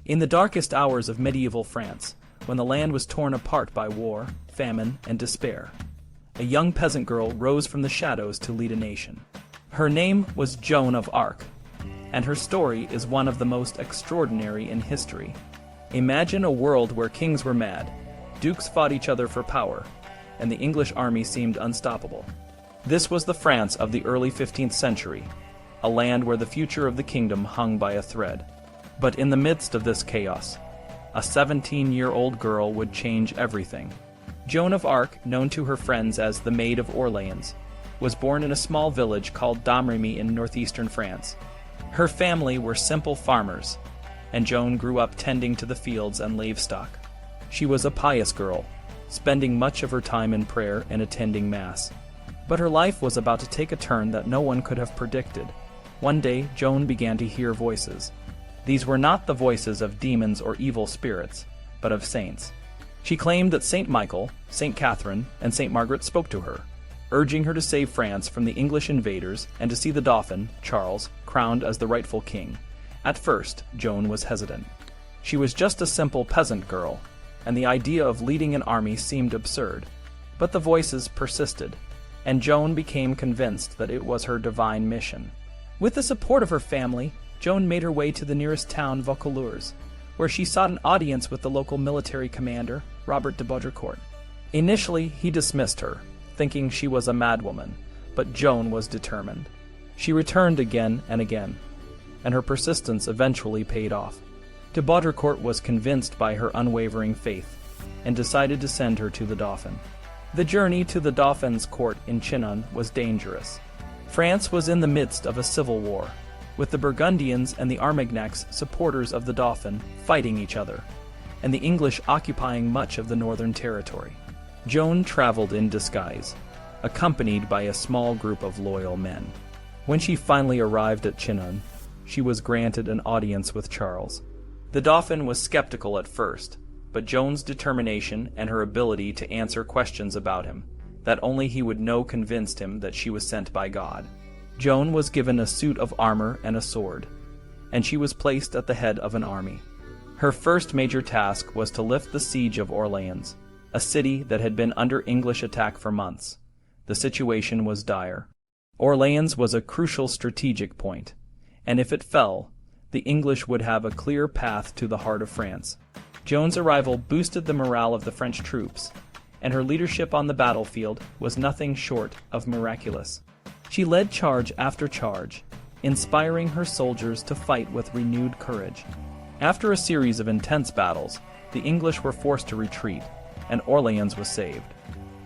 In the darkest hours of medieval France, when the land was torn apart by war, famine, and despair, a young peasant girl rose from the shadows to lead a nation. Her name was Joan of Arc, and her story is one of the most extraordinary in history. Imagine a world where kings were mad, dukes fought each other for power, and the English army seemed unstoppable. This was the France of the early 15th century, a land where the future of the kingdom hung by a thread. But in the midst of this chaos, a 17-year-old girl would change everything. Joan of Arc, known to her friends as the Maid of Orléans, was born in a small village called Dauphin in northeastern France. Her family were simple farmers, and Joan grew up tending to the fields and livestock. She was a pious girl, spending much of her time in prayer and attending Mass. But her life was about to take a turn that no one could have predicted. One day, Joan began to hear voices. These were not the voices of demons or evil spirits, but of saints. She claimed that Saint Michael, Saint Catherine, and Saint Margaret spoke to her, urging her to save France from the English invaders and to see the Dauphin, Charles, crowned as the rightful king. At first, Joan was hesitant. She was just a simple peasant girl, and the idea of leading an army seemed absurd. But the voices persisted, and Joan became convinced that it was her divine mission. With the support of her family, Joan made her way to the nearest town, Vaucouleurs, where she sought an audience with the local military commander, Robert de Baudricourt. Initially, he dismissed her, thinking she was a madwoman, but Joan was determined. She returned again and again, and her persistence eventually paid off. De Baudricourt was convinced by her unwavering faith, and decided to send her to the Dauphin. The journey to the Dauphin's court in Chinon was dangerous. France was in the midst of a civil war, with the Burgundians and the Armagnacs, supporters of the Dauphin, fighting each other, and the English occupying much of the northern territory. Joan traveled in disguise, accompanied by a small group of loyal men. When she finally arrived at Chinon, she was granted an audience with Charles. The Dauphin was skeptical at first, but Joan's determination and her ability to answer questions about him, that only he would know, convinced him that she was sent by God. Joan was given a suit of armor and a sword, and she was placed at the head of an army. Her first major task was to lift the siege of Orléans, a city that had been under English attack for months. The situation was dire. Orléans was a crucial strategic point, and if it fell, the English would have a clear path to the heart of France. Joan's arrival boosted the morale of the French troops, and her leadership on the battlefield was nothing short of miraculous. She led charge after charge, inspiring her soldiers to fight with renewed courage. After a series of intense battles, the English were forced to retreat, and Orléans was saved.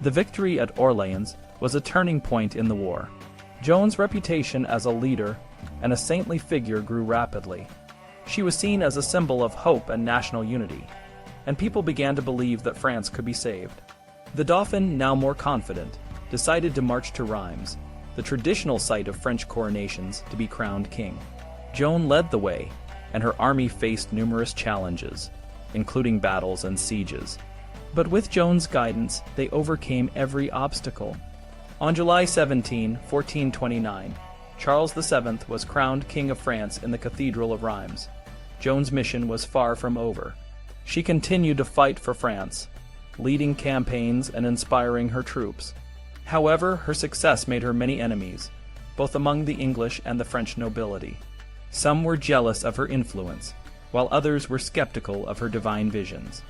The victory at Orléans was a turning point in the war. Joan's reputation as a leader and a saintly figure grew rapidly. She was seen as a symbol of hope and national unity, and people began to believe that France could be saved. The Dauphin, now more confident, decided to march to Reims, the traditional site of French coronations, to be crowned king. Joan led the way, and her army faced numerous challenges, including battles and sieges. But with Joan's guidance, they overcame every obstacle. On July 17, 1429, Charles VII was crowned King of France in the Cathedral of Reims. Joan's mission was far from over. She continued to fight for France, leading campaigns and inspiring her troops. However, her success made her many enemies, both among the English and the French nobility. Some were jealous of her influence, while others were skeptical of her divine visions.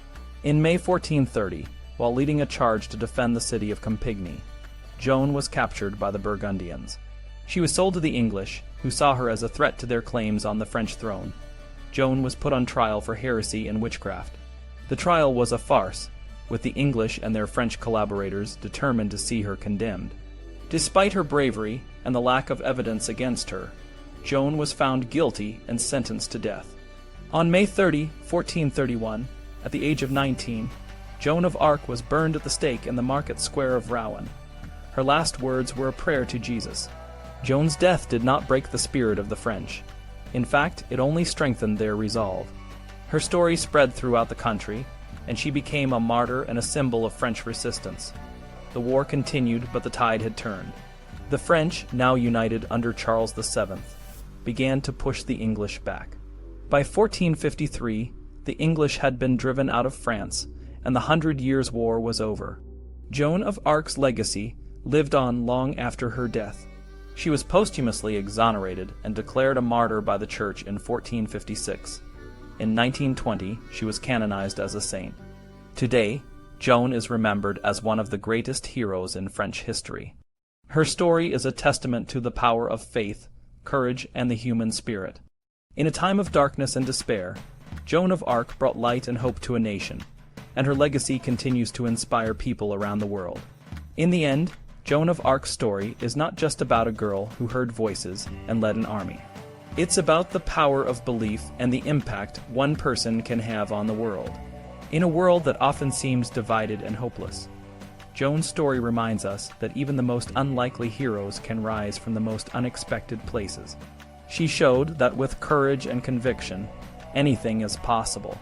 In May 1430, while leading a charge to defend the city of Compiègne, Joan was captured by the Burgundians. She was sold to the English, who saw her as a threat to their claims on the French throne. Joan was put on trial for heresy and witchcraft. The trial was a farce, with the English and their French collaborators determined to see her condemned. Despite her bravery and the lack of evidence against her, Joan was found guilty and sentenced to death. On May 30, 1431, at the age of 19, Joan of Arc was burned at the stake in the market square of Rouen. Her last words were a prayer to Jesus. Joan's death did not break the spirit of the French. In fact, it only strengthened their resolve. Her story spread throughout the country, and she became a martyr and a symbol of French resistance. The war continued, but the tide had turned. The French, now united under Charles VII, began to push the English back. By 1453, the English had been driven out of France, and the 100 Years' War was over. Joan of Arc's legacy lived on long after her death. She was posthumously exonerated and declared a martyr by the Church in 1456. In 1920, she was canonized as a saint. Today, Joan is remembered as one of the greatest heroes in French history. Her story is a testament to the power of faith, courage, and the human spirit. In a time of darkness and despair, Joan of Arc brought light and hope to a nation, and her legacy continues to inspire people around the world. In the end, Joan of Arc's story is not just about a girl who heard voices and led an army. It's about the power of belief and the impact one person can have on the world. In a world that often seems divided and hopeless, Joan's story reminds us that even the most unlikely heroes can rise from the most unexpected places. She showed that with courage and conviction, anything is possible.